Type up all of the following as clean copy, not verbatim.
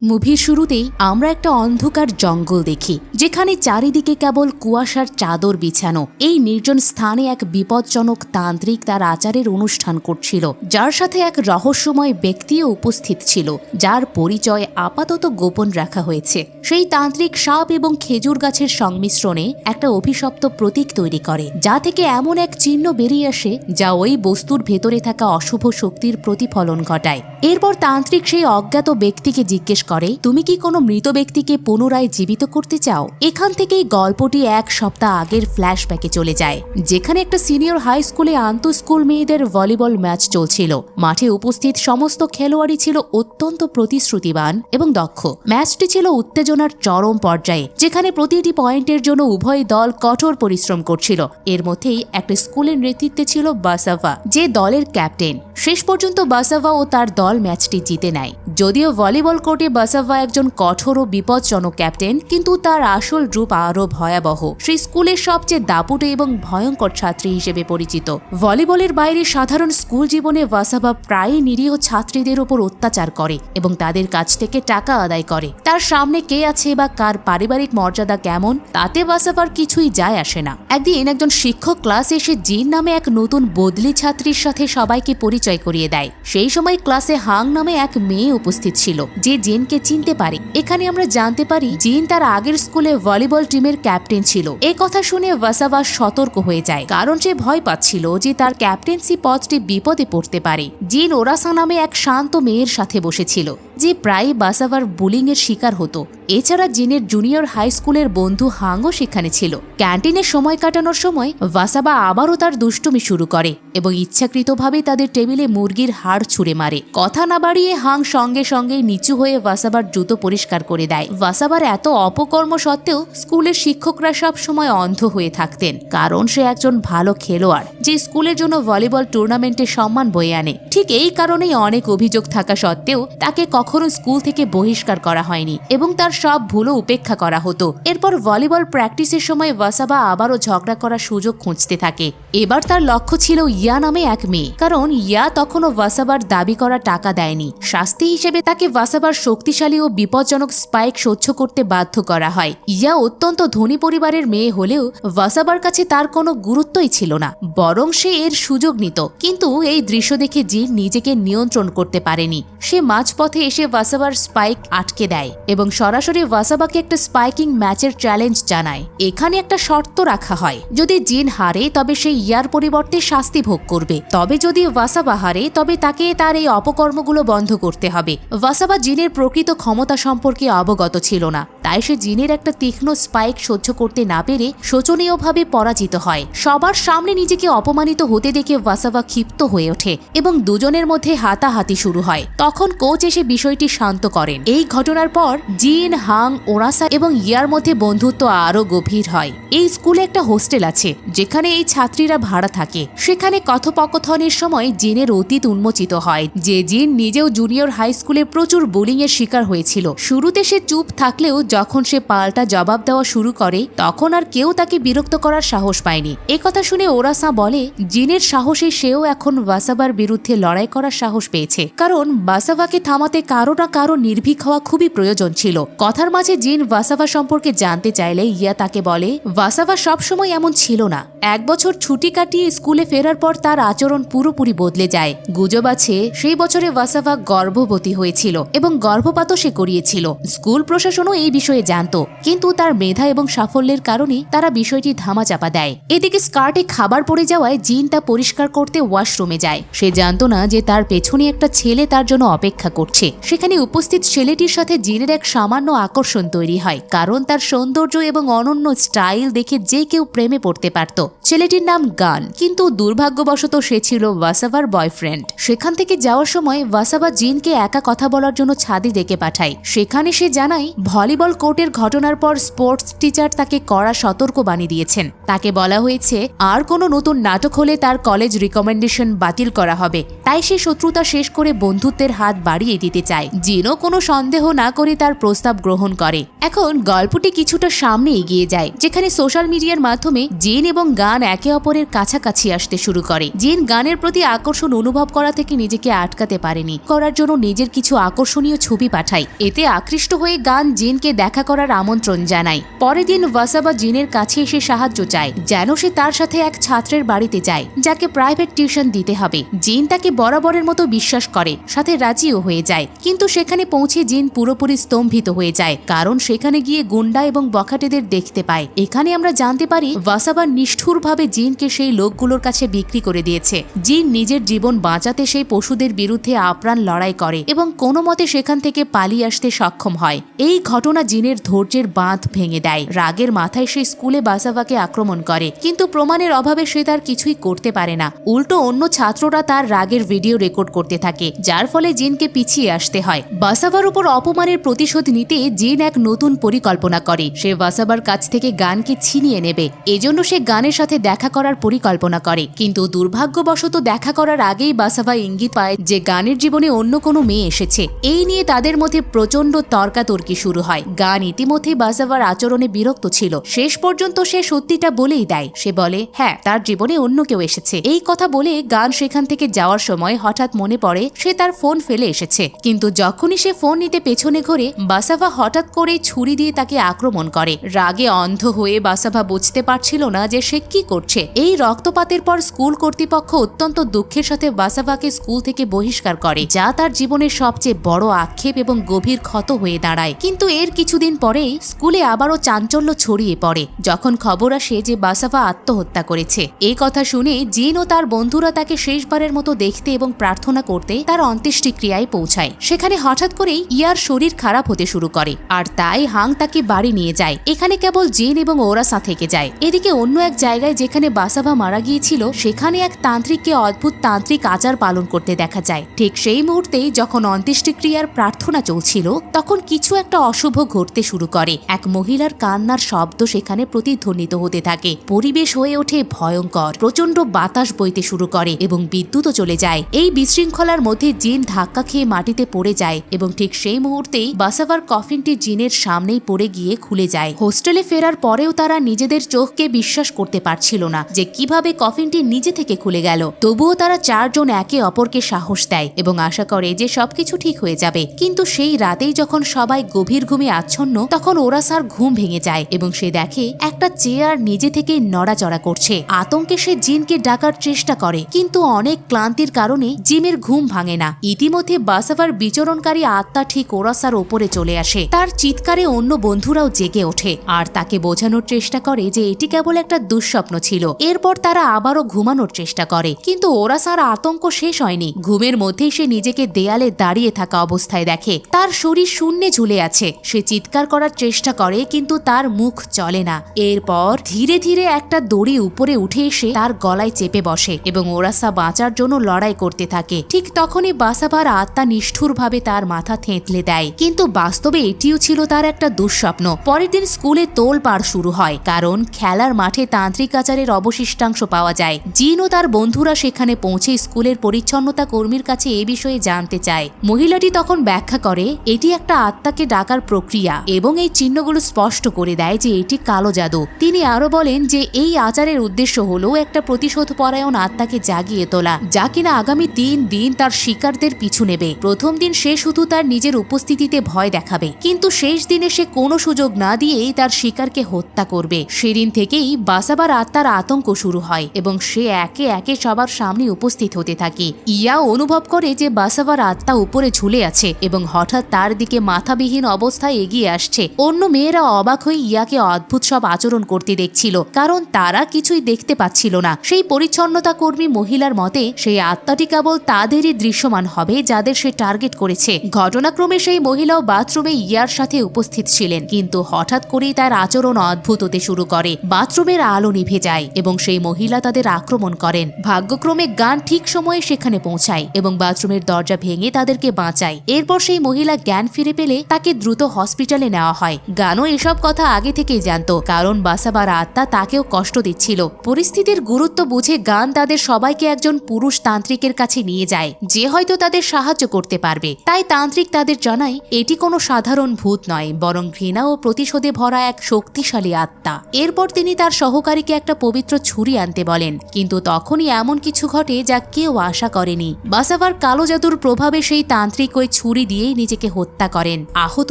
মুভির শুরুতেই আমরা একটা অন্ধকার জঙ্গল দেখি, যেখানে চারিদিকে কেবল কুয়াশার চাদর বিছানো। এই নির্জন স্থানে এক বিপজ্জনক তান্ত্রিক তার আচারের অনুষ্ঠান করছিল, যার সাথে এক রহস্যময় ব্যক্তিও উপস্থিত ছিল, যার পরিচয় আপাতত গোপন রাখা হয়েছে। সেই তান্ত্রিক সাপ এবং খেজুর গাছের সংমিশ্রণে একটা অভিশপ্ত প্রতীক তৈরি করে, যা থেকে এমন এক চিহ্ন বেরিয়ে আসে যা ওই বস্তুর ভেতরে থাকা অশুভ শক্তির প্রতিফলন ঘটায়। এরপর তান্ত্রিক সেই অজ্ঞাত ব্যক্তিকে জিজ্ঞেস করে, তুমি কি কোনো মৃত ব্যক্তিকে পুনরায় জীবিত করতে চাও? এখান থেকেই গল্পটি এক সপ্তাহ আগের ফ্ল্যাশব্যাকে চলে যায়, যেখানে একটা সিনিয়র হাই স্কুলে আন্তঃস্কুল মেয়েদের ভলিবল ম্যাচ চলছিল। মাঠে উপস্থিত সমস্ত খেলোয়াড়ই ছিল অত্যন্ত প্রতিশ্রুতিবান এবং দক্ষ। ম্যাচটি ছিল উত্তেজনার চরম পর্যায়ে, যেখানে প্রতিটি পয়েন্টের জন্য উভয় দল কঠোর পরিশ্রম করছিল। এর মধ্যেই একটা স্কুলের নেতৃত্বে ছিল বাসাভা, যে দলের ক্যাপ্টেন। শেষ পর্যন্ত বাসাভা ও তার দল ম্যাচটি জিতে নেয়। যদিও ভলিবল কোর্টে বাসাভা একজন কঠোর ও বিপজ্জনক ক্যাপ্টেন, কিন্তু তার আসল রূপ আরও ভয়াবহ। সেই স্কুলের সবচেয়ে দাপুটে এবং ভয়ঙ্কর ছাত্রী হিসেবে পরিচিত। ভলিবলের বাইরে সাধারণ স্কুল জীবনে বাসাভা প্রায়ই নিরীহ ছাত্রীদের ওপর অত্যাচার করে এবং তাদের কাছ থেকে টাকা আদায় করে। তার সামনে কে আছে বা কার পারিবারিক মর্যাদা কেমন, তাতে বাসাভার কিছুই যায় আসে না। একদিন একজন শিক্ষক ক্লাসে এসে জিন নামে এক নতুন বদলি ছাত্রীর সাথে সবাইকে পরিচয় করিয়ে দেয়। সেই সময় ক্লাসে হাং নামে এক মেয়ে উপস্থিত ছিল, যে জিনকে চিনতে পারে। এখানে আমরা জানতে পারি জিন তার আগের স্কুলে ভলিবল টিমের ক্যাপ্টেন ছিল। এই কথা শুনে বাসাভা সতর্ক হয়ে যায়, কারণ সে ভয় পাচ্ছিল যে তার ক্যাপ্টেন্সি পদটি বিপদে পড়তে পারে। জিন ওরাসা নামে এক শান্ত মেয়ের সাথে বসেছিল, যে প্রায় বাসাভার বুলিং এর শিকার হতো। এছাড়া জিনের জুনিয়র হাই স্কুলের বন্ধু হাংও সেখানে ছিল। ক্যান্টিনে সময় কাটানোর সময় বাসাভা আবারও তার দুষ্টুমি শুরু করে এবং ইচ্ছাকৃতভাবে তাদের টেবিলে মুরগির হাড় ছুঁড়ে মারে। কথা না বাড়িয়ে হাং সঙ্গে সঙ্গে নিচু হয়ে বাসাভার জুতো পরিষ্কার করে দেয়। বাসাভার এত অপকর্ম সত্ত্বেও স্কুলের শিক্ষকরা সব সময় অন্ধ হয়ে থাকতেন, কারণ সে একজন ভালো খেলোয়াড়, যে স্কুলের জন্য ভলিবল টুর্নামেন্টে সম্মান বয়ে আনে। ঠিক এই কারণেই অনেক অভিযোগ থাকা সত্ত্বেও তাকে কখনো স্কুল থেকে বহিষ্কার করা হয়নি এবং তার সব ভুলও উপেক্ষা করা হতো। এরপর ভলিবল প্র্যাকটিসের সময় বাসাভা আবারও ঝগড়া করার সুযোগ খুঁজতে থাকে। এবার তার লক্ষ্য ছিল ইয়া নামে এক মেয়ে, কারণ ইয়া তখনও বাসাভার দাবি করা টাকা দেয়নি। শাস্তি হিসেবে তাকে বাসাভার শক্তিশালী ও বিপজ্জনক স্পাইক সহ্য করতে বাধ্য করা হয়। ইয়া অত্যন্ত ধনী পরিবারের মেয়ে হলেও বাসাভার কাছে তার কোনো গুরুত্বই ছিল না, বরং সে এর সুযোগ নিত। কিন্তু এই দৃশ্য দেখে জিন নিজেকে নিয়ন্ত্রণ করতে পারেনি। সে মাঝপথে এসে বাসাভার স্পাইক আটকে দেয় এবং সরাসরি বাসাভাকে একটা স্পাইকিং ম্যাচের চ্যালেঞ্জ জানায়। এখানে একটা শর্ত রাখা হয়, যদি জিন হারে তবে সে ইয়ার পরিবর্তে শাস্তি ভোগ করবে, তবে যদি বাসাভা হারে তবে তাকে তার এই অপকর্মগুলো বন্ধ করতে হবে। বাসাভা জিনের প্রকৃত ক্ষমতা সম্পর্কে অবগত ছিল না, তাই সে জিনের একটা তীক্ষ্ণ স্পাইক সহ্য করতে না পেরে শোচনীয়ভাবে পরাজিত হয়। সবার সামনে নিজেকে অপমানিত হতে দেখে বাসাভা ক্ষিপ্ত হয়ে ওঠে এবং দুজনের মধ্যে হাতাহাতি শুরু হয়। তখন কোচ এসে বিষয়টি শান্ত করেন। এই ঘটনার পর জিন, হাং, ওরাসা এবং ইয়ার মধ্যে বন্ধুত্ব আরো গভীর হয়। এই স্কুলে একটা হোস্টেল আছে, যেখানে এই ছাত্রীরা ভাড়া থাকে। সেখানে কথোপকথনের সময় জিনের অতীত উন্মোচিত হয়, যে জিন নিজেও জুনিয়র হাই স্কুলে প্রচুর বুলিং এর শিকার হয়েছিল। শুরুতে সে চুপ থাকলেও যখন সে পাল্টা জবাব দেওয়া শুরু করে, তখন আর কেউ তাকে বিরক্ত করার সাহস পায়নি। একথা শুনে ওরাসা বলে, জিনের সাহসে সেও এখন বাসাভার বিরুদ্ধে লড়াই করার সাহস পেয়েছে, কারণ বাসাভাকে থামাতে কারো না কারো নির্ভীক হওয়া খুবই প্রয়োজন ছিল। কথার মাঝে জিন বাসাভা সম্পর্কে জানতে চাইলে ইয়া তাকে বলে, বাসাভা সবসময় এমন ছিল না। এক বছর ছুটি কাটিয়ে স্কুলে ফেরার পর তার আচরণ পুরোপুরি বদলে যায়। গুজব আছে সেই বছরে বাসাভা গর্ভবতী হয়েছিল এবং গর্ভপাতও সে করিয়েছিল। স্কুল প্রশাসনও এই বিষয়ে জানত, কিন্তু তার মেধা এবং সাফল্যের কারণে তারা বিষয়টি ধামাচাপা দেয়। এদিকে স্কার্টে খাবার পড়ে যাওয়ায় জিন তা পরিষ্কার করতে ওয়াশরুমে যায়। সে জানত না যে তার পেছনে একটা ছেলে তার জন্য অপেক্ষা করছে। সেখানে উপস্থিত ছেলেটির সাথে জিনের এক সামান্য আকর্ষণ তৈরি হয়, কারণ তার সৌন্দর্য এবং অনন্য স্টাইল দেখে যে কেউ প্রেমে পড়তে পারত। ছেলেটির নাম গান, কিন্তু দুর্ভাগ্যবশত সে ছিল বাসাভার বয়ফ্রেন্ড। সেখান থেকে যাওয়ার সময় বাসাভা জিনকে একা কথা বলার জন্য ছাদে ডেকে পাঠায়। সেখানে সে জানায় ভলিবল কোর্টের ঘটনার পর স্পোর্টস টিচার তাকে কড়া সতর্কবাণী দিয়েছেন। তাকে বলা হয়েছে আর কোনো নতুন নাটক হলে তার কলেজ রিকমেন্ডেশন বাতিল করা হবে। তাই সে শত্রুতা শেষ করে বন্ধুত্বের হাত বাড়িয়ে দিতে চায়। জিনও কোনো সন্দেহ না করে তার প্রস্তাব গ্রহণ করে। এখন গল্পটি কিছুটা সামনে এগিয়ে যায়, যেখানে সোশ্যাল মিডিয়ার মাধ্যমে জিন এবং গান একে অপরের কাছাকাছি আসতে শুরু করে। জিন গানের প্রতি আকর্ষণ অনুভব করা থেকে নিজেকে আটকাতে পারেনি, করার জন্য নিজের কিছু আকর্ষণীয় ছবি পাঠায়। এতে আকৃষ্ট হয়ে গান জিনকে দেখা করার আমন্ত্রণ জানায়। পরের দিন ওয়াসাবা জিনের কাছে এসে সাহায্য চায়, যেন সে তার সাথে এক ছাত্রের বাড়িতে যায় যাকে প্রাইভেট টিউশন দিতে হবে। জিন তাকে বরাবরের মতো বিশ্বাস করে, সাথে রাজিও হয়ে যায়। কিন্তু সেখানে পৌঁছে জিন পুরোপুরি স্তম্ভিত হয়ে যায়, কারণ সেখানে গিয়ে গুন্ডা এবং বখাটেদের দেখতে পায়। এখানে আমরা জানতে পারি ওয়াসাবা নিষ্ঠুরভাবে জিনকে সেই লোকগুলোর কাছে বিক্রি করে দিয়েছে। জিন নিজের জীবন বাঁচাতে সেই পশুদের বিরুদ্ধে আপ্রাণ লড়াই করে এবং কোনো মতে সেখান থেকে পালিয়ে আসতে সক্ষম হয়। এই ঘটনা জিনের ধৈর্যের বাঁধ ভেঙে দেয়। রাগের মাথায় সে স্কুলে বাসাভাকে আক্রমণ করে, কিন্তু প্রমাণের অভাবে সে তার কিছুই করতে পারে না। উল্টো অন্য ছাত্ররা তার রাগের ভিডিও রেকর্ড করতে থাকে, যার ফলে জিনকে পিছিয়ে আসতে হয়। বাসাভার উপর অপমানের প্রতিশোধ নিতে জিন এক নতুন পরিকল্পনা করে। সে বাসাভার কাছ থেকে গানকে ছিনিয়ে নেবে। এজন্য সে গানের সাথে দেখা করার পরিকল্পনা করে, কিন্তু দুর্ভাগ্যবশত দেখা করার আগেই বাসাভা ইঙ্গিত পায় যে গানের জীবনে অন্য কোনো মেয়ে এসেছে। এই নিয়ে তাদের মধ্যে প্রচন্ড তর্কাতর্কি শুরু হয়। গান ইতিমধ্যে বাসাভার আচরণে বিরক্ত ছিল। শেষ পর্যন্ত সে সত্যিটা বলেই দেয়। সে বলে হ্যাঁ, তার জীবনে অন্য কেউ এসেছে। এই কথা বলে গান সেখান থেকে যাওয়ার সময় হঠাৎ মনে পড়ে সে তার ফোন ফেলে এসেছে। কিন্তু যখনই সে ফোন নিতে পেছনে ঘোরে, বাসাভা হঠাৎ করে ছুরি দিয়ে তাকে আক্রমণ করে। রাগে অন্ধ হয়ে বাসাভা বুঝতে পারছিল না যে সে কি করছে। এই রক্তপাতের পর স্কুল কর্তৃপক্ষ অত্যন্ত দুঃখের সাথে বাসাভাকে স্কুল থেকে বহিষ্কার করে, যা তার জীবনের সবচেয়ে বড় আক্ষেপ এবং গভীর ক্ষত হয়ে দাঁড়ায়। কিন্তু এর কিছুদিন পরেই স্কুলে আবারও চাঞ্চল্য ছড়িয়ে পড়ে, যখন খবর আসে যে বাসাভা আত্মহত্যা করেছে। এই কথা শুনে জিন ও তার বন্ধুরা তাকে শেষবারের মতো দেখতে এবং প্রার্থনা করতে তার অন্ত্যেষ্টিক্রিয়ায় পৌঁছায়। সেখানে হঠাৎ করেই ইয়ার শরীর খারাপ হতে শুরু করে, আর তাই হাং তাকে বাড়ি নিয়ে যায়। এখানে কেবল জিন এবং ওরাসা থেকে যায়। এদিকে অন্য এক জায়গায় যেখানে বাসাভা মারা গিয়েছিল, সেখানে এক তান্ত্রিককে অদ্ভুত তান্ত্রিক আচার পালন করতে দেখা যায়। ঠিক সেই মুহূর্তেই যখন অন্ত্যেষ্টিক্রিয়ার প্রার্থনা চলছিল, তখন কিছু একটা অশুভ ঘটতে শুরু করে। এক মহিলার কান্নার শব্দ সেখানে প্রতিধ্বনিত হতে থাকে। পরিবেশ হয়ে ওঠে ভয়ঙ্কর। প্রচন্ড বাতাস বইতে শুরু করে এবং বিদ্যুৎও চলে যায়। এই বিশৃঙ্খলার মধ্যে জিন ধাক্কা খেয়ে মাটিতে পড়ে যায় এবং ঠিক সেই মুহূর্তেই বাসাভার কফিনটি জিনের সামনেই পড়ে গিয়ে খুলে যায়। হোস্টেলে ফেরার পরেও তারা নিজেদের চোখকে বিশ্বাস করতে পারছিল না যে কিভাবে কফিনটি নিজে থেকে খুলে গেল। তবুও তারা চারজন একে অপরকে সাহস দেয় এবং আশা করে যে সবকিছু ঠিক হয়ে যাবে। কিন্তু সেই রাতেই যখন সবাই গভীর ঘুমে আচ্ছন্ন, তখন ওরাসার ঘুম ভেঙে যায় এবং সে দেখে একটা চেয়ার নিজে থেকে নড়াচড়া করছে। আতঙ্কে সে জিনকে ডাকার চেষ্টা করে, কিন্তু অনেক ক্লান্তির কারণে জিমের ঘুম ভাঙে না। ইতিমধ্যে বাসাভার বিচরণকারী আত্মা ঠিক ওরাসার ওপরে চলে আসে। তার চিৎকারে অন্য বন্ধুরাও জেগে ওঠে আর তাকে বোঝানোর চেষ্টা করে যে এটি কেবল একটা দুঃস্বপ্ন ছিল। এরপর তারা আবারও ঘুমানোর চেষ্টা করে, কিন্তু ওরাসার আতঙ্ক শেষ হয়নি। ঘুমের মধ্যেই সে নিজেকে দেয়ালে দাঁড়িয়ে থাকা অবস্থায় দেখে। তার শরীর শূন্যে ঝুলে আছে। সে চিৎকার করার চেষ্টা করে, কিন্তু তার মুখ চলে না। এরপর ধীরে ধীরে একটা দড়ি উপরে উঠে এসে তার গলায় চেপে বসে এবং ওরাসা বাঁচার জন্য লড়াই করতে থাকে। ঠিক তখনই বাসাভার আত্মা নিষ্ঠুরভাবে তার মাথা থেঁতলে দেয়, কিন্তু বাস্তবে এটিও ছিল তার একটা দুঃস্বপ্ন। পরের দিন স্কুলে তোলপাড় শুরু হয়, কারণ খেলার মাঠে তান্ত্রিক আচারের অবশিষ্টাংশ পাওয়া যায়। জিন ও তার বন্ধুরা সেখানে পৌঁছে স্কুলের পরিচ্ছন্নতা কর্মীর কাছে এ বিষয়ে জানতে চায়। মহিলাটি তখন ব্যাখ্যা করে এটি একটা আত্মাকে ডাকার প্রক্রিয়া এবং এই চিহ্নগুলো স্পষ্ট করে দেয় যে এটি কালো জাদু। তিনি আরো বলেন যে এই আচারের উদ্দেশ্য হলো একটা প্রতিশোধ পরায়ণ আত্মাকে জাগিয়ে তোলা, যা কিনা আগামী 3 দিন তার শিকারদের পিছু নেবে। প্রথম দিন সে শুধু তার নিজের উপস্থিতিতে ভয় দেখাবে, কিন্তু শেষ দিনে সে কোনো সুযোগ না দিয়েই তার শিকারকে হত্যা করবে। সেদিন থেকেই বাসাবার আত্মার আতঙ্ক শুরু হয় এবং সে একে একে সবার সামনে উপস্থিত হতে থাকে। ইয়া অনুভব করে যে বাসাবার আত্মা উপরে ঝুলে আছে এবং হঠাৎ তার দিকে মাথাবিহীন অবস্থায় এগিয়ে আসছে। অন্য মেয়েরা অবাক হয়ে ইয়াকে অদ্ভুত সব আচরণ করতে দেখছিল, কারণ তারা কিছুই দেখতে পাচ্ছিল না। সেই পরিচ্ছন্নতা কর্মী মহিলার মতে সেই আত্মাটি কেবল তাদেরই দৃশ্যমান হবে যাদের সে টার্গেট করেছে। ঘটনাক্রমে সেই মহিলাও বাথরুমে ইয়ার সাথে উপস্থিত ছিলেন, কিন্তু হঠাৎ করেই তার আচরণ অদ্ভুত হতে শুরু করে। বাথরুমের আলো নিভে যায় এবং সেই মহিলা তাদের আক্রমণ করেন। ভাগ্যক্রমে গান ঠিক সময়ে সেখানে পৌঁছায় এবং বাথরুমের দরজা ভেঙে তাদেরকে বাঁচায়। এরপর সেই মহিলা জ্ঞান ফিরে পেলে তাকে দ্রুত হসপিটালে নেওয়া হয়। গানও এসব কথা আগে থেকেই জানত, কারণ বাসাবার আত্মা তাকেও কষ্ট দিচ্ছিল। পরিস্থিতির গুরুত্ব বুঝে গান তাদের সবাইকে একজন পুরুষ তান্ত্রিকের কাছে নিয়ে যায়, যে হয়তো তাদের সাহায্য করতে পারবে। পারবে। তাই তান্ত্রিক তাদের জানায় এটি কোনো সাধারণ ভূত নয়, বরং ঘৃণা ও প্রতিশোধে ভরা এক শক্তিশালী আত্মা। এরপর তিনি তার সহকারীকে একটা পবিত্র ছুরি আনতে বলেন, কিন্তু তখনই এমন কিছু ঘটে যা কেউ আশা করেনি। বাসাভার কালো জাদুর প্রভাবে সেই তান্ত্রিক ওই ছুরি দিয়েই নিজেকে হত্যা করেন। আহত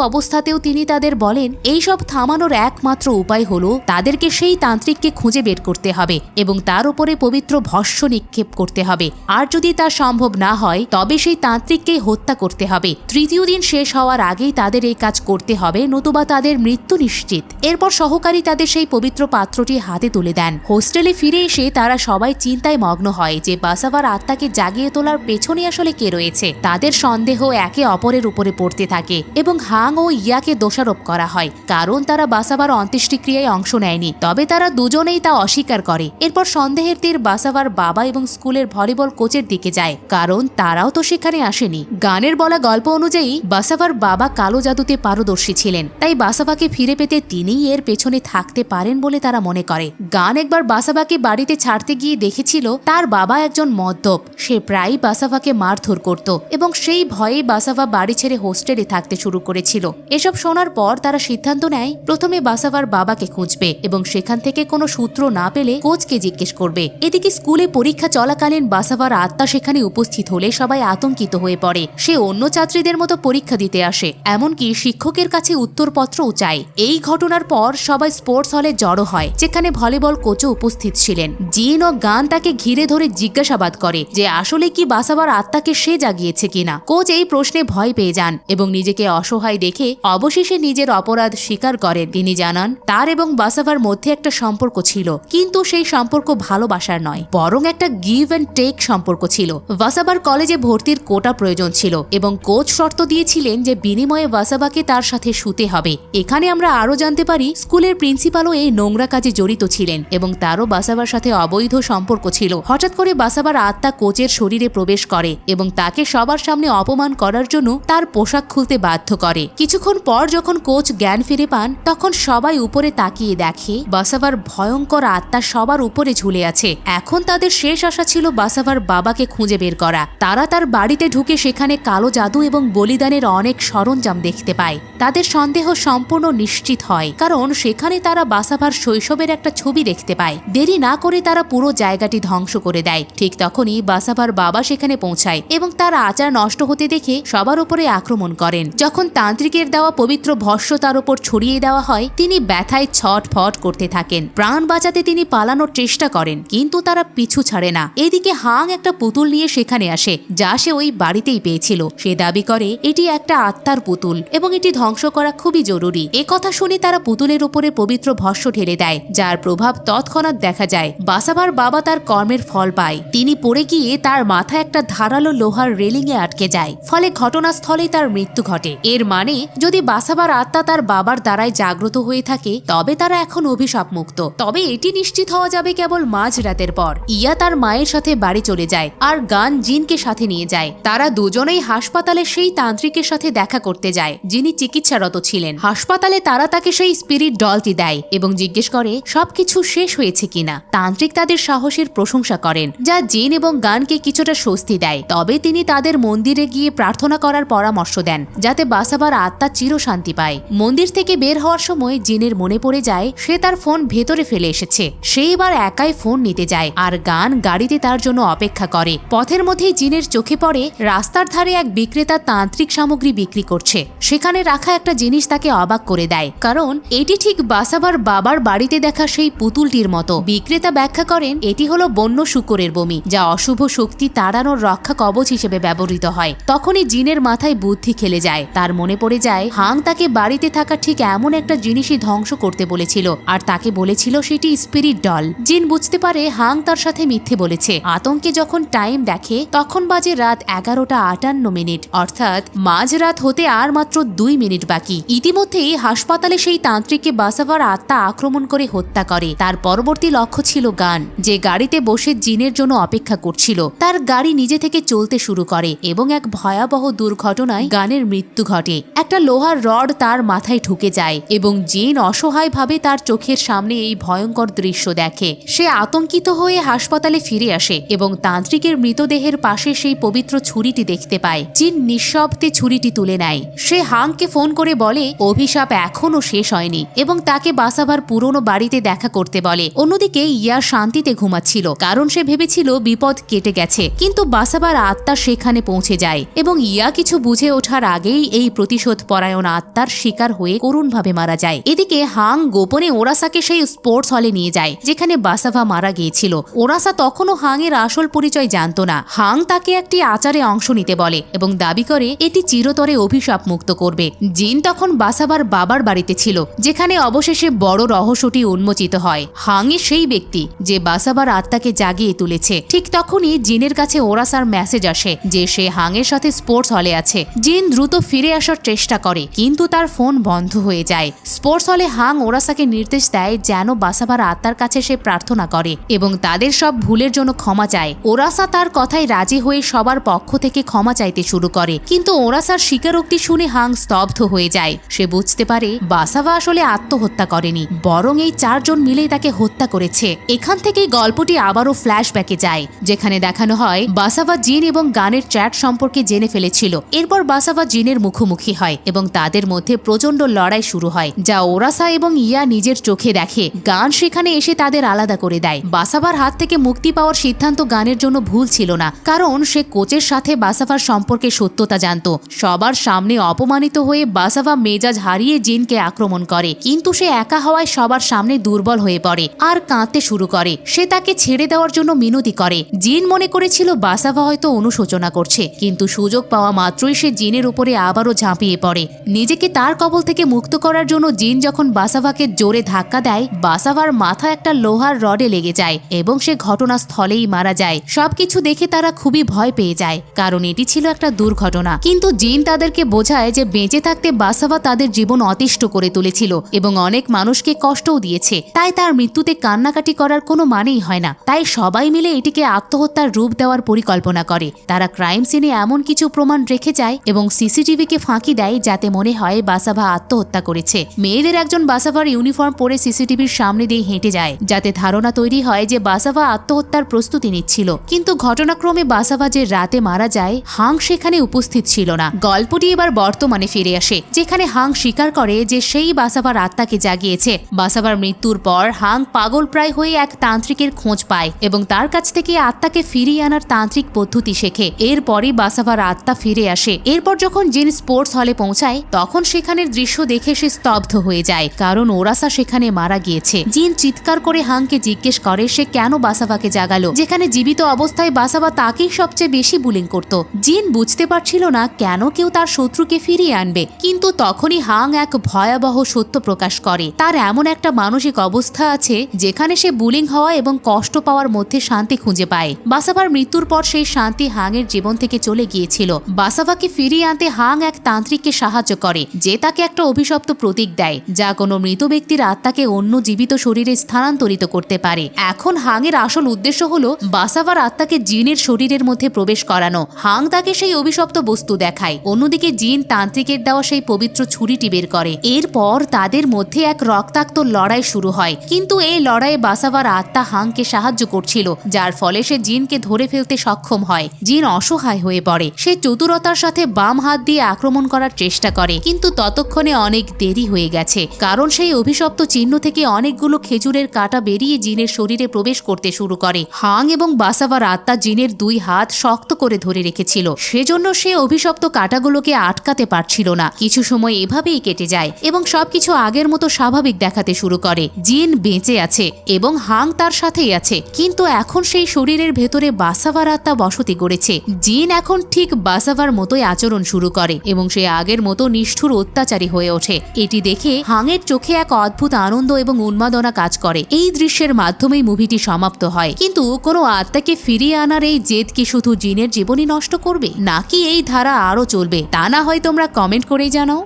অবস্থাতেও তিনি তাদের বলেন এইসব থামানোর একমাত্র উপায় হলো তাদেরকে সেই তান্ত্রিককে খুঁজে বের করতে হবে এবং তার উপরে পবিত্র ভস্য নিক্ষেপ করতে হবে। আর যদি তা সম্ভব না হয় তবে সেই তান্ত্রিককেই হত্যা করতে হবে। তৃতীয় দিন শেষ হওয়ার আগেই তাদের এই কাজ করতে হবে, নতুবা তাদের মৃত্যু নিশ্চিত। এরপর সহকারী তাদের সেই পবিত্র পাত্রটি হাতে তুলে দেন। হোস্টেলে ফিরে এসে তারা সবাই চিন্তায় মগ্ন হয় যে বাসাভার আত্মাকে জাগিয়ে তোলার পেছনে আসলে কে রয়েছে। তাদের সন্দেহ একে অপরের উপরে পড়তে থাকে এবং হাং ও ইয়াকে দোষারোপ করা হয়, কারণ তারা বাসাভার অন্ত্যেষ্টিক্রিয়ায় অংশ নেয়নি। তবে তারা দুজনেই তা অস্বীকার করে। এরপর সন্দেহের তীর বাসাভার বাবা এবং স্কুলের ভলিবল কোচের দিকে যায়, কারণ তারাও তো সেখানে আসেনি। গানের বলা গল্প অনুযায়ী বাসাভার বাবা কালো জাদুতে পারদর্শী ছিলেন, তাই বাসাভাকে ফিরে পেতে তিনিই এর পেছনে থাকতে পারেন বলে তারা মনে করে। গান একবার বাসাভাকে বাড়িতে ছাড়তে গিয়ে দেখেছিল তার বাবা একজন মদ্যপ। সে প্রায়ই বাসাভাকে মারধর করত এবং সেই ভয়েই বাসাভা বাড়ি ছেড়ে হোস্টেলে থাকতে শুরু করেছিল। এসব শোনার পর তারা সিদ্ধান্ত নেয় প্রথমে বাসাভার বাবাকে খুঁজবে এবং সেখান থেকে কোনো সূত্র না পেলে কোচকে জিজ্ঞেস করবে। এদিকে স্কুলে পরীক্ষা চলাকালীন বাসাভার আত্মা সেখানে উপস্থিত হলে সবাই আতঙ্কিত হয়ে পড়ে। সে অন্য ছাত্রীদের মতো পরীক্ষা দিতে আসে, এমনকি শিক্ষকের কাছে উত্তরপত্রও চায়। এই ঘটনার পর সবাই স্পোর্টস হলে জড়ো হয়, যেখানে ভলিবল কোচও উপস্থিত ছিলেন। জিন ও গান তাকে ঘিরে ধরে জিজ্ঞাসাবাদ করে যে আসলে কি বাসাভার আত্মাকে সে জাগিয়েছে কিনা। কোচ এই প্রশ্নে ভয় পেয়ে যান এবং নিজেকে অসহায় দেখে অবশেষে নিজের অপরাধ স্বীকার করেন। তিনি জানান তার এবং বাসাভার মধ্যে একটা সম্পর্ক ছিল, কিন্তু সেই সম্পর্ক ভালোবাসার নয়, বরং একটা গিভ অ্যান্ড টেক সম্পর্ক ছিল। বাসাভার কলেজে ভর্তির কোটা প্রয়োজন ছিল এবং কোচ শর্ত দিয়েছিলেন যে বিনিময়ে বাসাভাকে তার সাথে শুতে হবে। এখানে আমরা আরও জানতে পারি স্কুলের প্রিন্সিপালও এই নোংরা কাজে জড়িত ছিলেন এবং তারও বাসাভার সাথে অবৈধ সম্পর্ক ছিল। হঠাৎ করে বাসাভার আত্মা কোচের শরীরে প্রবেশ করে এবং তাকে সবার সামনে অপমান করার জন্য তার পোশাক খুলতে বাধ্য করে। কিছুক্ষণ পর যখন কোচ জ্ঞান ফিরে পান তখন সবাই উপরে তাকিয়ে দেখে বাসাভার ভয়ঙ্কর আত্মা সবার উপরে ঝুলে আছে। এখন তাদের শেষ আশা ছিল বাসাভার বাবাকে খুঁজে বের করা। তারা তার বাড়িতে ঢুকে সেখানে কালো জাদু এবং বলিদানের অনেক সরঞ্জাম দেখতে পায়। তাদের সন্দেহ সম্পূর্ণ নিশ্চিত হয়, কারণ সেখানে তারা বাসাভার শৈশবের একটা ছবি দেখতে পায়। দেরি না করে তারা পুরো জায়গাটি ধ্বংস করে দেয়। ঠিক তখনই বাসাভার বাবা সেখানে পৌঁছায় এবং তার আচার নষ্ট হতে দেখে সবার উপরে আক্রমণ করেন। যখন তান্ত্রিকের দেওয়া পবিত্র ভস্য তার উপর ছড়িয়ে দেওয়া হয় তিনি ব্যথায় ছটফট করতে থাকেন। প্রাণ বাঁচাতে তিনি পালানোর চেষ্টা করেন, কিন্তু তারা পিছু ছাড়ে না। এদিকে হাং একটা পুতুল নিয়ে সেখানে আসে, যা সে ওই বাড়িতেই পেয়েছিল। সে দাবি করে এটি একটা আত্মার পুতুল এবং এটি ধ্বংস করা খুবই জরুরি। কথা শুনে তারা পুতুলের উপরে পবিত্র ভস্য ঢেলে দেয়, যার প্রভাব তৎক্ষণাৎ দেখা যায়। বাসাভার বাবা তার কর্মের ফল পায়। তিনি পড়ে গিয়ে তার মাথায় একটা ধারালো লোহার রেলিংয়ে আটকে যায়, ফলে ঘটনাস্থলেই তার মৃত্যু ঘটে। এর মানে যদি বাসাভার আত্মা তার বাবার দ্বারাই জাগ্রত হয়ে থাকে তবে তারা এখন অভিশাপ মুক্ত। তবে এটি নিশ্চিত হওয়া যাবে কেবল মাঝরাতের পর। ইয়া তার মায়ের সাথে বাড়ি চলে যায় আর গান জিনকে সাথে নিয়ে যায়। তারা দুজনেই হাসপাতালে সেই তান্ত্রিকের সাথে দেখা করতে যায় যিনি চিকিৎসারত ছিলেন। হাসপাতালে তারা তাকে সেই স্পিরিট ডলটি দেয় এবং জিজ্ঞেস করে সবকিছু শেষ হয়েছে কিনা। তান্ত্রিক তাদের সাহসের প্রশংসা করেন, যা জিন এবং গানকে কিছুটা স্বস্তি দেয়। তবে তিনি তাদের মন্দিরে গিয়ে প্রার্থনা করার পরামর্শ দেন যাতে বাসাভার আত্মা চিরশান্তি পায়। মন্দির থেকে বের হওয়ার সময় জিনের মনে পড়ে যায় সে তার ফোন ভেতরে ফেলে এসেছে। সে এবার একাই ফোন নিতে যায় আর গান গাড়িতে তার জন্য অপেক্ষা করে। পথের মধ্যেই জিনের চোখে পড়ে রাস্তার ধারে এক বিক্রেতা তান্ত্রিক সামগ্রী বিক্রি করছে। সেখানে রাখা একটা জিনিস তাকে অবাক করে দেয়, কারণ এটি ঠিক বাসাভার বাবার বাড়িতে দেখা সেই পুতুলটির মতো। বিক্রেতা ব্যাখ্যা করেন এটি হলো বন্য শূকরের বমি, যা অশুভ শক্তি তাড়ানোর রক্ষা কবচ হিসেবে ব্যবহৃত হয়। তখনই জিনের মাথায় বুদ্ধি খেলে যায়। তার মনে পড়ে যায় হাং তাকে বাড়িতে থাকা ঠিক এমন একটা জিনিসই ধ্বংস করতে বলেছিল আর তাকে বলেছিল সেটি স্পিরিট ডল। জিন বুঝতে পারে হাং তার সাথে মিথ্যে বলেছে। আতঙ্কে যখন টাইম দেখে তখন বাজে রাত 11:58, অর্থাৎ মাঝরাত হতে আর মাত্র 2 মিনিট বাকি। ইতিমধ্যেই হাসপাতালে সেই তান্ত্রিককে বাসাভার আত্মা আক্রমণ করে হত্যা করে। তার পরবর্তী লক্ষ্য ছিল গান, যে গাড়িতে বসে জিনের জন্য অপেক্ষা করছিল। তার গাড়ি নিজে থেকে চলতে শুরু করে এবং এক ভয়াবহ দুর্ঘটনায় গানের মৃত্যু ঘটে। একটা লোহার রড তার মাথায় ঢুকে যায় এবং জিন অসহায়ভাবে তার চোখের সামনে এই ভয়ঙ্কর দৃশ্য দেখে। সে আতঙ্কিত হয়ে হাসপাতালে ফিরে আসে এবং তান্ত্রিকের মৃতদেহের পাশে সেই পবিত্র ছুরিটি দেখতে পায়। পায়। জিন নিঃশব্দে ছুরিটি তুলে নেয়। সে হাংকে ফোন করে বলে অভিশাপ এখনো শেষ হয়নি এবং তাকে বাসাভার পুরনো বাড়িতে দেখা করতে বলে। অন্যদিকে ইয়া শান্তিতে ঘুমাচ্ছিল, কারণ সে ভেবেছিল বিপদ কেটে গেছে। কিন্তু বাসাভার আত্মা সেখানে পৌঁছে যায় এবং ইয়া কিছু বুঝে ওঠার আগেই এই প্রতিশোধ পরায়ণ আত্মার শিকার হয়ে করুণভাবে মারা যায়। এদিকে হাং গোপনে ওরাসাকে সেই স্পোর্টস হলে নিয়ে যায় যেখানে বাসাভা মারা গিয়েছিল। ওরাসা তখনও হাংয়ের আসল পরিচয় জানত না। হাং তাকে একটি আচারে অংশ নিতে বলে এবং দাবি করে এটি চিরতরে অভিশাপ মুক্ত করবে। জিন তখন বাসাভার বাবার বাড়িতে ছিল, যেখানে অবশেষে বড় রহস্যটি উন্মোচিত হয়। হাংই সেই ব্যক্তি যে বাসাভার আত্মাকে জাগিয়ে তুলেছে। ঠিক তখনই জিনের কাছে ওরাসার মেসেজ আসে যে সে হাংয়ের সাথে স্পোর্টস হলে আছে। জিন দ্রুত ফিরে আসার চেষ্টা করে, কিন্তু তার ফোন বন্ধ হয়ে যায়। স্পোর্টস হলে হাং ওরাসাকে নির্দেশ দেয় যেন বাসাভার আত্মার কাছে সে প্রার্থনা করে এবং তাদের সব ভুলের জন্য ক্ষমা চায়। ওরাসা তার কথায় রাজি হয়ে সবার পক্ষ থেকে ক্ষমা চাইতে শুরু করে, কিন্তু ওরাসার স্বীকারোক্তি শুনে হাং স্তব্ধ হয়ে যায়। সে বুঝতে পারে বাসাভা আসলে আত্মহত্যা করেনি, বরং এই 4 জন মিলেই তাকে হত্যা করেছে। এখান থেকেই গল্পটি আবারও ফ্ল্যাশব্যাকে যায়, যেখানে দেখানো হয় বাসাভা জিন এবং গানের চ্যাট সম্পর্কে জেনে ফেলেছিল। এরপর বাসাভা জিনের মুখোমুখি হয় এবং তাদের মধ্যে প্রচন্ড লড়াই শুরু হয়, যা ওরাসা এবং ইয়া নিজের চোখে দেখে। গান সেখানে এসে তাদের আলাদা করে দেয়। বাসাভার হাত থেকে মুক্তি পাওয়ার সিদ্ধান্ত গানের জন্য ভুল ছিল না, কারণ সে কোচের সাথে বাসাভার সম্পর্কে সত্যতা জানত। সবার সামনে অপমানিত হয়ে বাসাভা মেজাজ হারিয়ে জিনকে আক্রমণ করে, কিন্তু সে একা হওয়ায় সবার সামনে দুর্বল হয়ে পড়ে আর কাঁদতে শুরু করে। সে তাকে ছেড়ে দেওয়ার জন্য মিনতি করে। জিন মনে করেছিল বাসাভা হয়তো অনুশোচনা করছে, কিন্তু সুযোগ পাওয়া মাত্রই সে জিনের উপরে আবারও ঝাঁপিয়ে পড়ে। নিজেকে তার কবল থেকে মুক্ত করার জন্য জিন যখন বাসাভাকে জোরে ধাক্কা দেয়, বাসাভার মাথা একটা লোহার রডে লেগে যায় এবং সে ঘটনাস্থলেই মারা যায়। সবকিছু দেখে তারা খুবই ভয় পেয়ে যায়, কারণ এটি ছিল একটা দুর্ঘটনা। কিন্তু জিন তাদেরকে বোঝায় যে বেঁচে থাকতে বাসাভা তাদের জীবন অতিষ্ঠ করে তুলেছিল এবং অনেক মানুষকে কষ্টও দিয়েছে, তাই তার মৃত্যুতে কান্নাকাটি করার কোনো মানেই হয় না। তাই সবাই মিলে এটিকে আত্মহত্যার রূপ দেওয়ার পরিকল্পনা করে। তারা ক্রাইম সিনে এমন কিছু প্রমাণ রেখে যায় এবং সিসিটিভিকে ফাঁকি দেয় যাতে মনে হয় বাসাভা আত্মহত্যা করেছে। মেয়েদের একজন বাসাভার ইউনিফর্ম পরে সিসিটিভির সামনে দিয়ে হেঁটে যায়, যাতে ধারণা তৈরি হয় যে বাসাভা আত্মহত্যার প্রস্তুতি নিচ্ছিল। কিন্তু ঘটনাক্রমে বাসাভা যে রাতে মারা যায়, হাং সেখানে উপস্থিত ছিল না। গল্পটি এবার বর্তমানে ফিরে আসে, যেখানে হাং স্বীকার করে যে সেই বাসাভার আত্মাকে জাগিয়েছে। বাসাভার মৃত্যুর পর হাং পাগল প্রায় হয়ে এক তান্ত্রিকের খোঁজ পায় এবং তার কাছ থেকে আত্মাকে ফিরিয়ে আনার তান্ত্রিক পদ্ধতি শেখে। এরপরই বাসাভার আত্মা ফিরে আসে। এরপর যখন জিন স্পোর্টস হলে পৌঁছায়, তখন সেখানের দৃশ্য দেখে সে স্তব্ধ হয়ে যায়, কারণ ওরাসা সেখানে মারা গিয়েছে। জিন চিৎকার করে হাংকে জিজ্ঞেস করে সে কেন বাসাভাকে জাগালো, যেখানে জীবিত অবস্থায় বাসাভা তাকেই সবচেয়ে বেশি বুলিং করত। জিন বুঝতে পারছিল না কেন কেউ তার শত্রুকে ফিরিয়ে আনবে, কিন্তু তখনই হাং এক ভয়াবহ সত্য প্রকাশ করে। তার এমন একটা মানসিক অবস্থা আছে যেখানে সে বুলিং হওয়া এবং কষ্ট পাওয়ার মধ্যে শান্তি খুঁজে পায়। বাসাভার মৃত্যুর পর সেই শান্তি হাংয়ের জীবন থেকে চলে গিয়েছিল। বাসাভাকে ফিরিয়ে আনতে হাং এক তান্ত্রিককে সাহায্য করে, যে তাকে একটা অভিশপ্ত প্রতীক দেয়, যা কোনো মৃত ব্যক্তির আত্মাকে অন্য জীবিত শরীরে স্থানান্তরিত করতে পারে। এখন হাংয়ের আসল উদ্দেশ্য হলো বাসাভার আত্মাকে জিনের শরীরের মধ্যে প্রবেশ করানো। হাং তাকে সেই অভিশপ্ত বস্তু দেখায়। অন্যদিকে জিন তান্ত্রিকের দেওয়া সেই পবিত্র ছুরিটি বের করে। এরপর তাদের মধ্যে এক রক্তাক্ত লড়াই শুরু হয়, কিন্তু এই লড়াইয়ে বাসাভার আত্মা হাংকে সাহায্য করছিল, যার ফলে সে জিনকে ধরে ফেলতে সক্ষম হয়। জিন অসহায় হয়ে পড়ে। সে চতুরতার সাথে বাম হাত দিয়ে আক্রমণ করার চেষ্টা করে, কিন্তু ততক্ষণে অনেক দেরি হয়ে গেছে, কারণ সেই অভিশপ্ত চিহ্ন থেকে অনেকগুলো খেজুরের কাঁটা বেরিয়ে জিনের শরীরে প্রবেশ করতে শুরু করে। হাং এবং বাসাভার আত্মা জিনের 2 হাত শক্ত করে ধরে রেখেছিল, সেজন্য সে অভিশপ্ত কাঁটাগুলোকে আটকাতে পারছিল না। কিছু সময় এভাবেই কেটে যায় এবং সবকিছু আগের মতো স্বাভাবিক দেখাতে শুরু করে। জিন বেঁচে আছে এবং হাং তার সাথেই আছে, কিন্তু এখন সেই শরীরের ভেতরে বাসাভার আত্মা বসতি গড়েছে। জিন এখন ঠিক বাসাভার মতোই আচরণ শুরু করে এবং সে আগের মতো নিষ্ঠুর অত্যাচারী হয়ে ওঠে। এটি দেখে হাংয়ের চোখে এক অদ্ভুত আনন্দ এবং উন্মাদনা কাজ করে। এই দৃশ্যের মাধ্যমেই মুভিটি সমাপ্ত হয়। কিন্তু কোনো আত্মাকে ফিরিয়ে আনার এই জেদ কি শুধু জিনের জীবনই নষ্ট করবে, নাকি এই ধারা আরও চলবে? তা না হয় তোমরা কমেন্ট করেই জানাও।